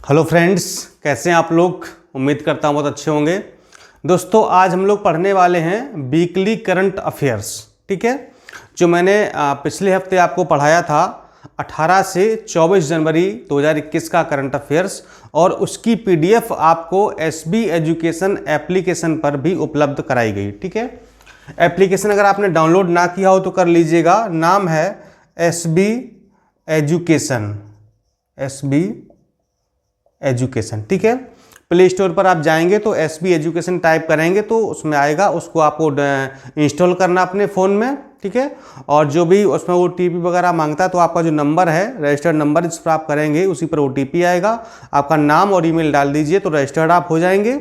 Hello friends, कैसे हैं आप लोग। उम्मीद करता हूँ बहुत अच्छे होंगे। दोस्तों, आज हम लोग पढ़ने वाले हैं वीकली करंट अफेयर्स। ठीक है, जो मैंने पिछले हफ्ते आपको पढ़ाया था 18 से 24 जनवरी 2021 का करंट अफेयर्स, और उसकी पीडीएफ आपको एसबी एजुकेशन एप्लीकेशन पर भी उपलब्ध कराई गई। ठीक है, एप्लीकेशन अगर आपने डाउनलोड ना किया हो तो कर लीजिएगा। नाम है एसबी एजुकेशन। ठीक है, प्ले स्टोर पर आप जाएंगे तो एसबी एजुकेशन टाइप करेंगे तो उसमें आएगा, उसको आपको इंस्टॉल करना अपने फ़ोन में। ठीक है, और जो भी उसमें ओटीपी वगैरह मांगता है तो आपका जो नंबर है, रजिस्टर्ड नंबर जिस पर आप करेंगे उसी पर ओटीपी आएगा। आपका नाम और ईमेल डाल दीजिए तो रजिस्टर्ड आप हो जाएंगे।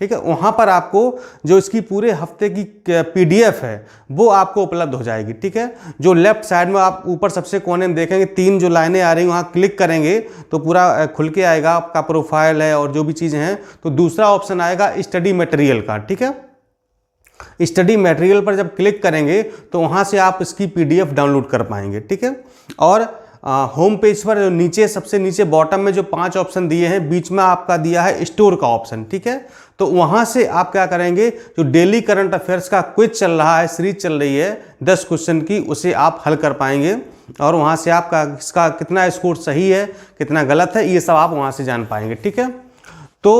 ठीक है, वहाँ पर आपको जो इसकी पूरे हफ्ते की पीडीएफ है वो आपको उपलब्ध हो जाएगी। ठीक है, जो लेफ्ट साइड में आप ऊपर सबसे कोने में देखेंगे 3 जो लाइनें आ रही हैं, वहाँ क्लिक करेंगे तो पूरा खुल के आएगा, आपका प्रोफाइल है और जो भी चीज़ें हैं। तो दूसरा ऑप्शन आएगा स्टडी मटेरियल का। ठीक है, स्टडी मटेरियल पर जब क्लिक करेंगे तो वहाँ से आप इसकी पीडीएफ डाउनलोड कर पाएंगे। ठीक है, और होम पेज पर नीचे सबसे नीचे बॉटम में जो 5 ऑप्शन दिए हैं, बीच में आपका दिया है स्टोर का ऑप्शन। ठीक है, तो वहाँ से आप क्या करेंगे, जो डेली करंट अफेयर्स का क्विज चल रहा है, सीरीज चल रही है 10 क्वेश्चन की, उसे आप हल कर पाएंगे। और वहाँ से आपका इसका कितना स्कोर सही है, कितना गलत है, ये सब आप वहाँ से जान पाएंगे। ठीक है, तो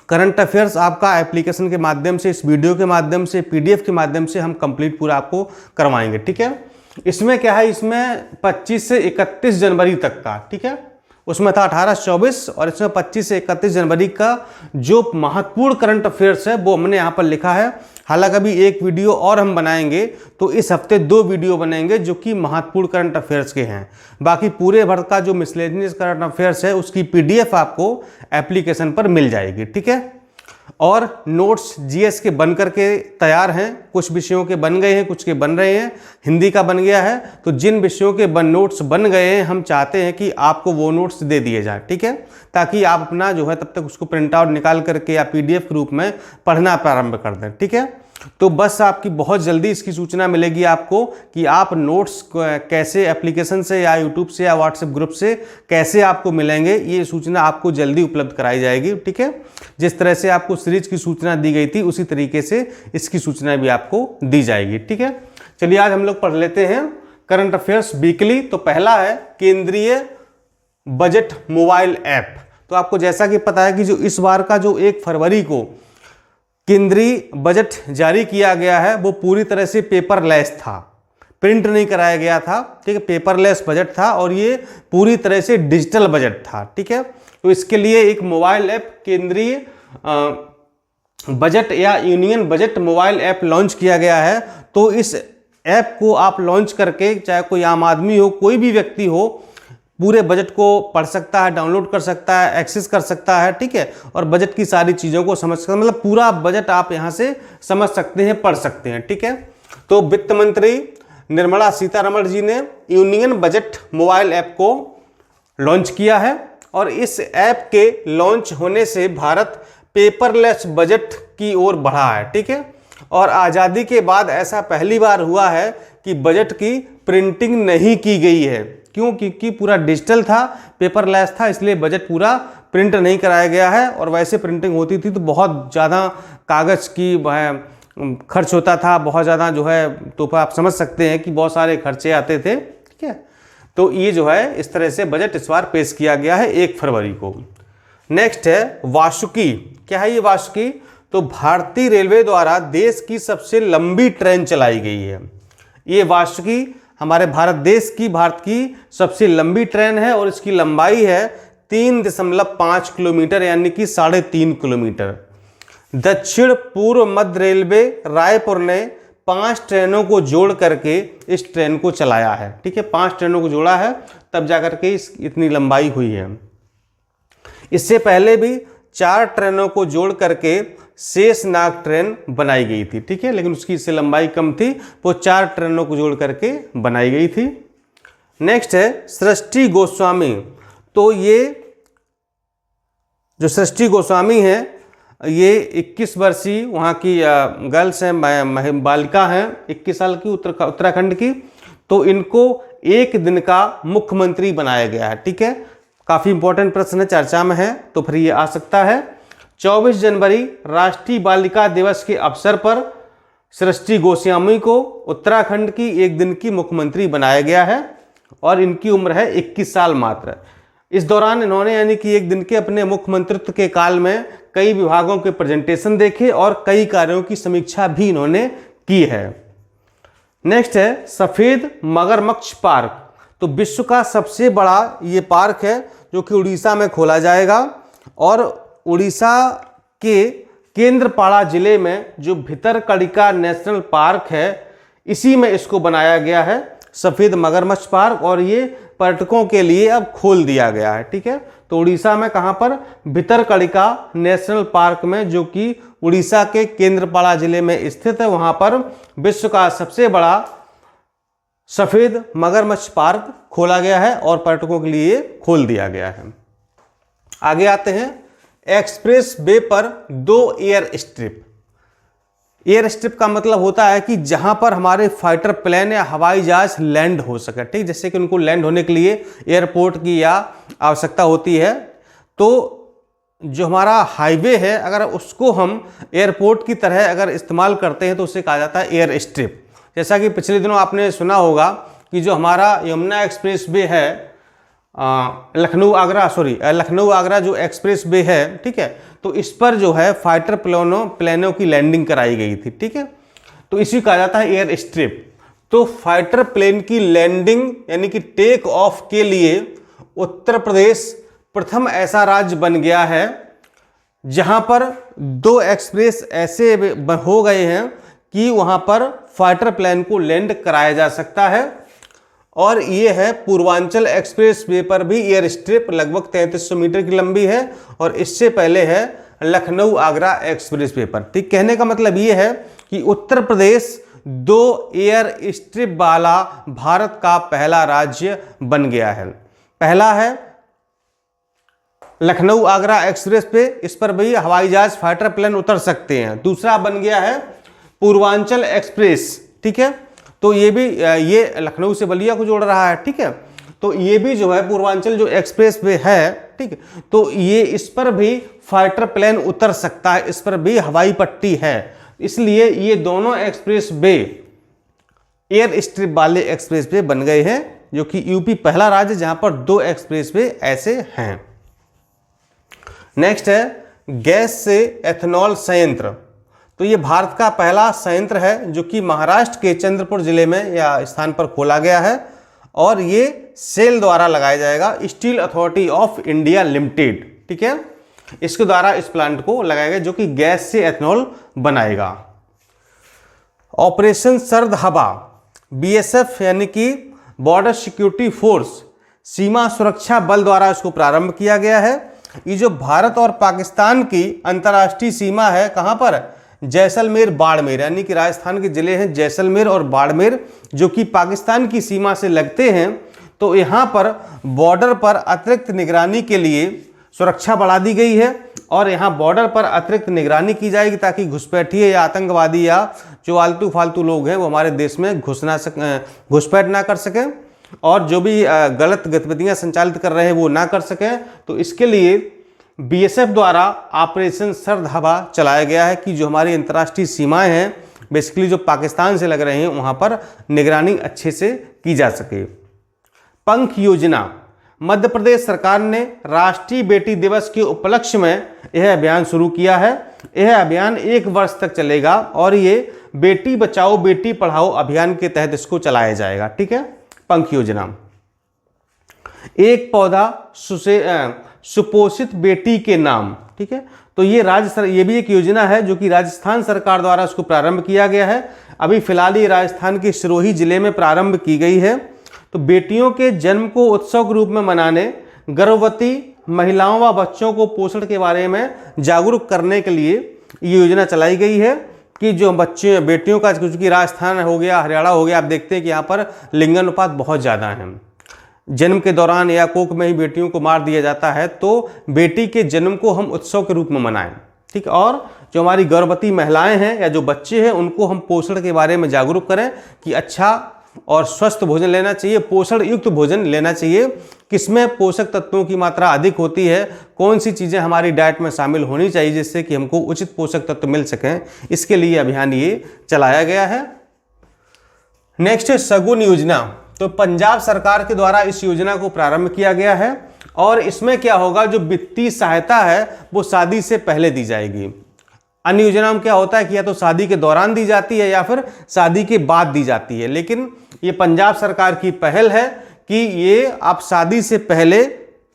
करंट अफेयर्स आपका एप्लीकेशन के माध्यम से, इस वीडियो के माध्यम से, पीडीएफ के माध्यम से हम कंप्लीट पूरा आपको करवाएंगे। ठीक है, इसमें क्या है, इसमें 25 से 31 जनवरी तक का, ठीक है, उसमें था 18 से 24 और इसमें 25 से 31 जनवरी का जो महत्वपूर्ण करंट अफेयर्स है वो हमने यहाँ पर लिखा है। हालांकि अभी एक वीडियो और हम बनाएंगे, तो इस हफ्ते 2 वीडियो बनेंगे जो कि महत्वपूर्ण करंट अफेयर्स के हैं। बाकी पूरे भर का जो मिसलेनियस करंट अफेयर्स है उसकी पीडीएफ आपको एप्लीकेशन पर मिल जाएगी। ठीक है, और नोट्स जीएस के बन करके तैयार हैं, कुछ विषयों के बन गए हैं, कुछ के बन रहे हैं, हिंदी का बन गया है। तो जिन विषयों के नोट्स बन गए हैं, हम चाहते हैं कि आपको वो नोट्स दे दिए जाए। ठीक है, ताकि आप अपना जो है तब तक उसको प्रिंट आउट निकाल करके या पीडीएफ के रूप में पढ़ना प्रारंभ कर दें। ठीक है, तो बस आपकी बहुत जल्दी इसकी सूचना मिलेगी आपको कि आप नोट्स कैसे एप्लीकेशन से या यूट्यूब से या व्हाट्सएप ग्रुप से कैसे आपको मिलेंगे, ये सूचना आपको जल्दी उपलब्ध कराई जाएगी। ठीक है, जिस तरह से आपको सीरीज की सूचना दी गई थी उसी तरीके से इसकी सूचना भी आपको दी जाएगी। ठीक है, चलिए आज हम लोग पढ़ लेते हैं करंट अफेयर्स वीकली। तो पहला है केंद्रीय बजट मोबाइल ऐप। तो आपको जैसा कि पता है कि जो इस बार का जो 1 फरवरी को केंद्रीय बजट जारी किया गया है वो पूरी तरह से पेपरलेस था, प्रिंट नहीं कराया गया था। ठीक है, पेपरलेस बजट था और ये पूरी तरह से डिजिटल बजट था। ठीक है, तो इसके लिए एक मोबाइल ऐप केंद्रीय बजट या union budget mobile app launch किया गया है। तो इस ऐप को आप लॉन्च करके, चाहे कोई आम आदमी हो, कोई भी व्यक्ति हो, पूरे बजट को पढ़ सकता है, डाउनलोड कर सकता है, एक्सेस कर सकता है। ठीक है, और बजट की सारी चीज़ों को समझ सकता है, मतलब पूरा बजट आप यहाँ से समझ सकते हैं, पढ़ सकते हैं। ठीक है, तो वित्त मंत्री निर्मला सीतारमण जी ने यूनियन बजट मोबाइल ऐप को लॉन्च किया है, और इस ऐप के लॉन्च होने से भारत पेपरलेस बजट की ओर बढ़ा है। ठीक है, और आज़ादी के बाद ऐसा पहली बार हुआ है कि बजट की प्रिंटिंग नहीं की गई है। क्यों? क्योंकि पूरा डिजिटल था, पेपरलेस था, इसलिए बजट पूरा प्रिंट नहीं कराया गया है। और वैसे प्रिंटिंग होती थी तो बहुत ज़्यादा कागज़ की खर्च होता था, बहुत ज़्यादा जो है, तो आप समझ सकते हैं कि बहुत सारे खर्चे आते थे। ठीक है, तो ये जो है इस तरह से बजट इस बार पेश किया गया है 1 फरवरी को। नेक्स्ट है वासुकी। क्या है ये वासुकी? तो भारतीय रेलवे द्वारा देश की सबसे लंबी ट्रेन चलाई गई है। ये वासुकी हमारे भारत की सबसे लंबी ट्रेन है और इसकी लंबाई है 3.5 किलोमीटर, यानी कि 3.5 किलोमीटर। दक्षिण पूर्व मध्य रेलवे रायपुर ने 5 ट्रेनों को जोड़ करके इस ट्रेन को चलाया है। ठीक है, 5 ट्रेनों को जोड़ा है तब जाकर के इतनी लंबाई हुई है। इससे पहले भी 4 ट्रेनों को जोड़ करके शेषनाग ट्रेन बनाई गई थी। ठीक है, लेकिन उसकी इससे लंबाई कम थी, वो 4 ट्रेनों को जोड़ करके बनाई गई थी। नेक्स्ट है सृष्टि गोस्वामी। तो ये जो सृष्टि गोस्वामी है, ये 21 वर्षीय वहाँ की गर्ल्स हैं, बालिका हैं, 21 साल की, उत्तराखंड की। तो इनको 1 दिन का मुख्यमंत्री बनाया गया है। ठीक है, काफ़ी इंपॉर्टेंट प्रश्न है, चर्चा में है, तो फिर ये आ सकता है। 24 जनवरी राष्ट्रीय बालिका दिवस के अवसर पर सृष्टि गोस्वामी को उत्तराखंड की एक दिन की मुख्यमंत्री बनाया गया है और इनकी उम्र है 21 साल मात्र। इस दौरान इन्होंने यानी कि एक दिन के अपने मुख्यमंत्रित्व के काल में कई विभागों के प्रेजेंटेशन देखे और कई कार्यों की समीक्षा भी इन्होंने की है। नेक्स्ट है सफ़ेद मगरमच्छ पार्क। तो विश्व का सबसे बड़ा ये पार्क है जो कि उड़ीसा में खोला जाएगा और उड़ीसा के केंद्रपाड़ा जिले में जो भितरकनिका नेशनल पार्क है इसी में इसको बनाया गया है सफ़ेद मगरमच्छ पार्क, और ये पर्यटकों के लिए अब खोल दिया गया है। ठीक है, तो उड़ीसा में कहाँ पर, भितरकनिका नेशनल पार्क में, जो कि उड़ीसा के केंद्रपाड़ा जिले में स्थित है, वहाँ पर विश्व का सबसे बड़ा सफ़ेद मगरमच्छ पार्क खोला गया है और पर्यटकों के लिए खोल दिया गया है। आगे आते हैं, एक्सप्रेस वे पर 2 एयर स्ट्रिप। एयर स्ट्रिप का मतलब होता है कि जहां पर हमारे फाइटर प्लेन या हवाई जहाज लैंड हो सके। ठीक, जैसे कि उनको लैंड होने के लिए एयरपोर्ट की या आवश्यकता होती है, तो जो हमारा हाईवे है अगर उसको हम एयरपोर्ट की तरह अगर इस्तेमाल करते हैं तो उसे कहा जाता है एयर स्ट्रिप। जैसा कि पिछले दिनों आपने सुना होगा कि जो हमारा यमुना एक्सप्रेस वे है लखनऊ आगरा जो एक्सप्रेस वे है, ठीक है, तो इस पर जो है फाइटर प्लेनों की लैंडिंग कराई गई थी। ठीक है, तो इसी कहा जाता है एयर स्ट्रिप। तो फाइटर प्लेन की लैंडिंग यानी कि टेक ऑफ के लिए उत्तर प्रदेश प्रथम ऐसा राज्य बन गया है जहां पर 2 एक्सप्रेस ऐसे हो गए हैं कि वहां पर फाइटर प्लेन को लैंड कराया जा सकता है, और ये है पूर्वांचल एक्सप्रेस वे पर भी एयर स्ट्रिप लगभग 3300 मीटर की लंबी है, और इससे पहले है लखनऊ आगरा एक्सप्रेस वे पर। ठीक, कहने का मतलब ये है कि उत्तर प्रदेश 2 एयर स्ट्रिप वाला भारत का पहला राज्य बन गया है। पहला है लखनऊ आगरा एक्सप्रेस वे, इस पर भी हवाई जहाज फाइटर प्लेन उतर सकते हैं। दूसरा बन गया है पूर्वांचल एक्सप्रेस। ठीक है, तो ये भी ये लखनऊ से बलिया को जोड़ रहा है। ठीक है, तो ये भी जो है पूर्वांचल जो एक्सप्रेस वे है, ठीक है, तो ये इस पर भी फाइटर प्लेन उतर सकता है, इस पर भी हवाई पट्टी है, इसलिए ये दोनों एक्सप्रेस वे एयर स्ट्रिप वाले एक्सप्रेस वे बन गए हैं, जो कि यूपी पहला राज्य जहां पर 2 एक्सप्रेस वे ऐसे हैं। नेक्स्ट है गैस से एथेनॉल संयंत्र। तो ये भारत का पहला संयंत्र है जो कि महाराष्ट्र के चंद्रपुर जिले में या स्थान पर खोला गया है, और ये सेल द्वारा लगाया जाएगा, steel authority of India limited. ठीक है, इसके द्वारा इस प्लांट को लगाया गया जो कि गैस से एथेनॉल बनाएगा। ऑपरेशन सर्द हवा, बीएसएफ यानी कि बॉर्डर सिक्योरिटी फोर्स, सीमा सुरक्षा बल द्वारा इसको प्रारंभ किया गया है। ये जो भारत और पाकिस्तान की अंतर्राष्ट्रीय सीमा है, कहाँ पर, जैसलमेर बाड़मेर, यानी कि राजस्थान के जिले हैं जैसलमेर और बाड़मेर जो कि पाकिस्तान की सीमा से लगते हैं। तो यहाँ पर बॉर्डर पर अतिरिक्त निगरानी के लिए सुरक्षा बढ़ा दी गई है, और यहाँ बॉर्डर पर अतिरिक्त निगरानी की जाएगी ताकि घुसपैठिए या आतंकवादी या जो आलतू फालतू लोग हैं वो हमारे देश में घुसपैठ ना कर सकें, और जो भी गलत गतिविधियाँ संचालित कर रहे हैं वो ना कर सकें। तो इसके लिए बीएसएफ द्वारा ऑपरेशन सर्द हवा चलाया गया है कि जो हमारी अंतर्राष्ट्रीय सीमाएं हैं बेसिकली जो पाकिस्तान से लग रहे हैं वहाँ पर निगरानी अच्छे से की जा सके। पंख योजना, मध्य प्रदेश सरकार ने राष्ट्रीय बेटी दिवस के उपलक्ष्य में यह अभियान शुरू किया है। यह अभियान 1 वर्ष तक चलेगा और ये बेटी बचाओ बेटी पढ़ाओ अभियान के तहत इसको चलाया जाएगा। ठीक है, पंख योजना, एक पौधा सुपोषित बेटी के नाम। ठीक है, तो ये भी एक योजना है जो कि राजस्थान सरकार द्वारा इसको प्रारंभ किया गया है। अभी फिलहाल ये राजस्थान के सिरोही जिले में प्रारंभ की गई है। तो बेटियों के जन्म को उत्सव के रूप में मनाने, गर्भवती महिलाओं व बच्चों को पोषण के बारे में जागरूक करने के लिए ये योजना चलाई गई है कि जो बच्चे बेटियों का, क्योंकि राजस्थान हो गया, हरियाणा हो गया, आप देखते हैं कि यहाँ पर लिंगानुपात बहुत ज़्यादा है, जन्म के दौरान या कोख में ही बेटियों को मार दिया जाता है। तो बेटी के जन्म को हम उत्सव के रूप में मनाएं। ठीक, और जो हमारी गर्भवती महिलाएं हैं या जो बच्चे हैं उनको हम पोषण के बारे में जागरूक करें कि अच्छा और स्वस्थ भोजन लेना चाहिए, पोषण युक्त भोजन लेना चाहिए। किसमें पोषक तत्वों की मात्रा अधिक होती है, कौन सी चीज़ें हमारी डाइट में शामिल होनी चाहिए जिससे कि हमको उचित पोषक तत्व मिल सकें, इसके लिए अभियान ये चलाया गया है। नेक्स्ट है शगुन योजना। तो पंजाब सरकार के द्वारा इस योजना को प्रारंभ किया गया है और इसमें क्या होगा, जो वित्तीय सहायता है वो शादी से पहले दी जाएगी। अन्य योजनाओं में क्या होता है कि या तो शादी के दौरान दी जाती है या फिर शादी के बाद दी जाती है, लेकिन ये पंजाब सरकार की पहल है कि ये आप शादी से पहले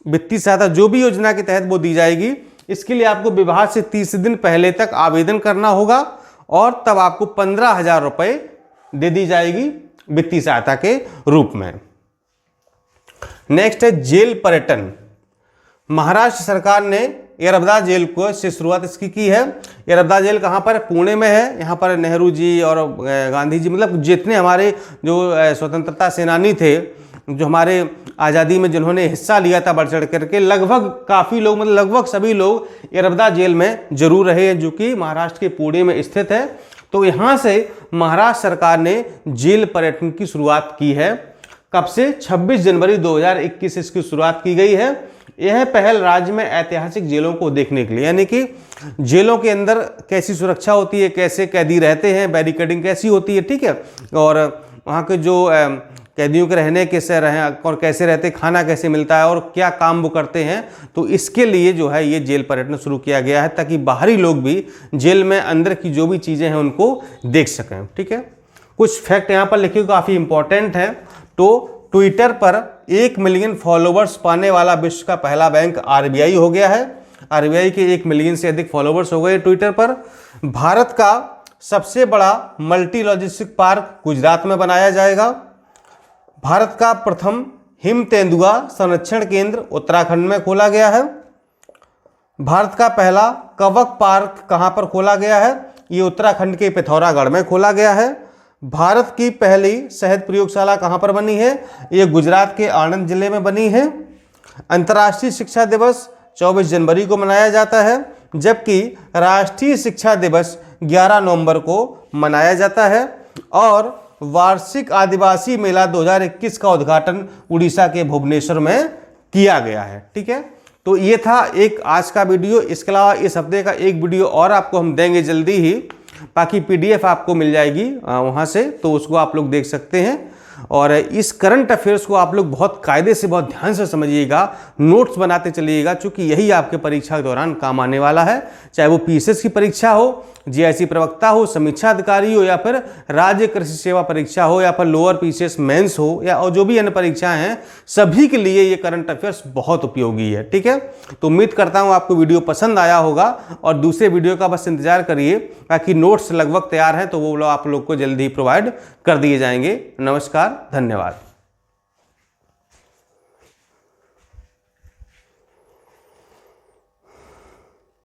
वित्तीय सहायता जो भी योजना के तहत वो दी जाएगी। इसके लिए आपको विवाह से 30 दिन पहले तक आवेदन करना होगा और तब आपको 15,000 रुपये दे दी जाएगी वित्तीय सहायता के रूप में। नेक्स्ट है जेल पर्यटन। महाराष्ट्र सरकार ने येरवदा जेल को से शुरुआत इसकी की है। येरवदा जेल कहाँ पर है, पुणे में है। यहाँ पर नेहरू जी और गांधी जी, मतलब जितने हमारे जो स्वतंत्रता सेनानी थे, जो हमारे आज़ादी में जिन्होंने हिस्सा लिया था बढ़ चढ़ करके, लगभग काफ़ी लोग, मतलब लगभग सभी लोग येरवदा जेल में जरूर रहे हैं, जो कि महाराष्ट्र के पुणे में स्थित है। तो यहाँ से महाराष्ट्र सरकार ने जेल पर्यटन की शुरुआत की है। कब से? 26 जनवरी 2021 इसकी शुरुआत की गई है। यह पहल राज्य में ऐतिहासिक जेलों को देखने के लिए, यानी कि जेलों के अंदर कैसी सुरक्षा होती है, कैसे कैदी रहते हैं, बैरिकेडिंग कैसी होती है, ठीक है, और वहाँ के जो कैदियों के रहने कैसे रहे और कैसे रहते, खाना कैसे मिलता है और क्या काम वो करते हैं, तो इसके लिए जो है ये जेल पर्यटन शुरू किया गया है ताकि बाहरी लोग भी जेल में अंदर की जो भी चीज़ें हैं उनको देख सकें। ठीक है, कुछ फैक्ट यहाँ पर लिखे काफ़ी इंपॉर्टेंट है। तो ट्विटर पर 1 मिलियन फॉलोवर्स पाने वाला विश्व का पहला बैंक आरबीआई हो गया है। आरबीआई के 1 मिलियन से अधिक फॉलोवर्स हो गए ट्विटर पर। भारत का सबसे बड़ा मल्टी लॉजिस्टिक पार्क गुजरात में बनाया जाएगा। भारत का प्रथम हिम तेंदुआ संरक्षण केंद्र उत्तराखंड में खोला गया है। भारत का पहला कवक पार्क कहाँ पर खोला गया है? ये उत्तराखंड के पिथौरागढ़ में खोला गया है। भारत की पहली शहद प्रयोगशाला कहाँ पर बनी है? ये गुजरात के आणंद जिले में बनी है। अंतर्राष्ट्रीय शिक्षा दिवस 24 जनवरी को मनाया जाता है, जबकि राष्ट्रीय शिक्षा दिवस 11 नवंबर को मनाया जाता है। और वार्षिक आदिवासी मेला 2021 का उद्घाटन उड़ीसा के भुवनेश्वर में किया गया है। ठीक है, तो ये था एक आज का वीडियो। इसके अलावा इस हफ्ते का एक वीडियो और आपको हम देंगे जल्दी ही, बाकी पीडीएफ आपको मिल जाएगी वहाँ से, तो उसको आप लोग देख सकते हैं। और इस करंट अफेयर्स को आप लोग बहुत कायदे से, बहुत ध्यान से समझिएगा, नोट्स बनाते चलिएगा, क्योंकि यही आपके परीक्षा के दौरान काम आने वाला है। चाहे वो पीसीएस की परीक्षा हो, जीआईसी प्रवक्ता हो, समीक्षा अधिकारी हो, या फिर राज्य कृषि सेवा परीक्षा हो, या फिर लोअर पीसीएस मेंस हो, या और जो भी अन्य परीक्षाएं हैं, सभी के लिए ये करंट अफेयर्स बहुत उपयोगी है। ठीक है, तो उम्मीद करता हूँ आपको वीडियो पसंद आया होगा और दूसरे वीडियो का बस इंतजार करिए, बाकी नोट्स लगभग तैयार हैं तो वो आप लोग को जल्दी ही प्रोवाइड कर दिए जाएंगे। नमस्कार, धन्यवाद।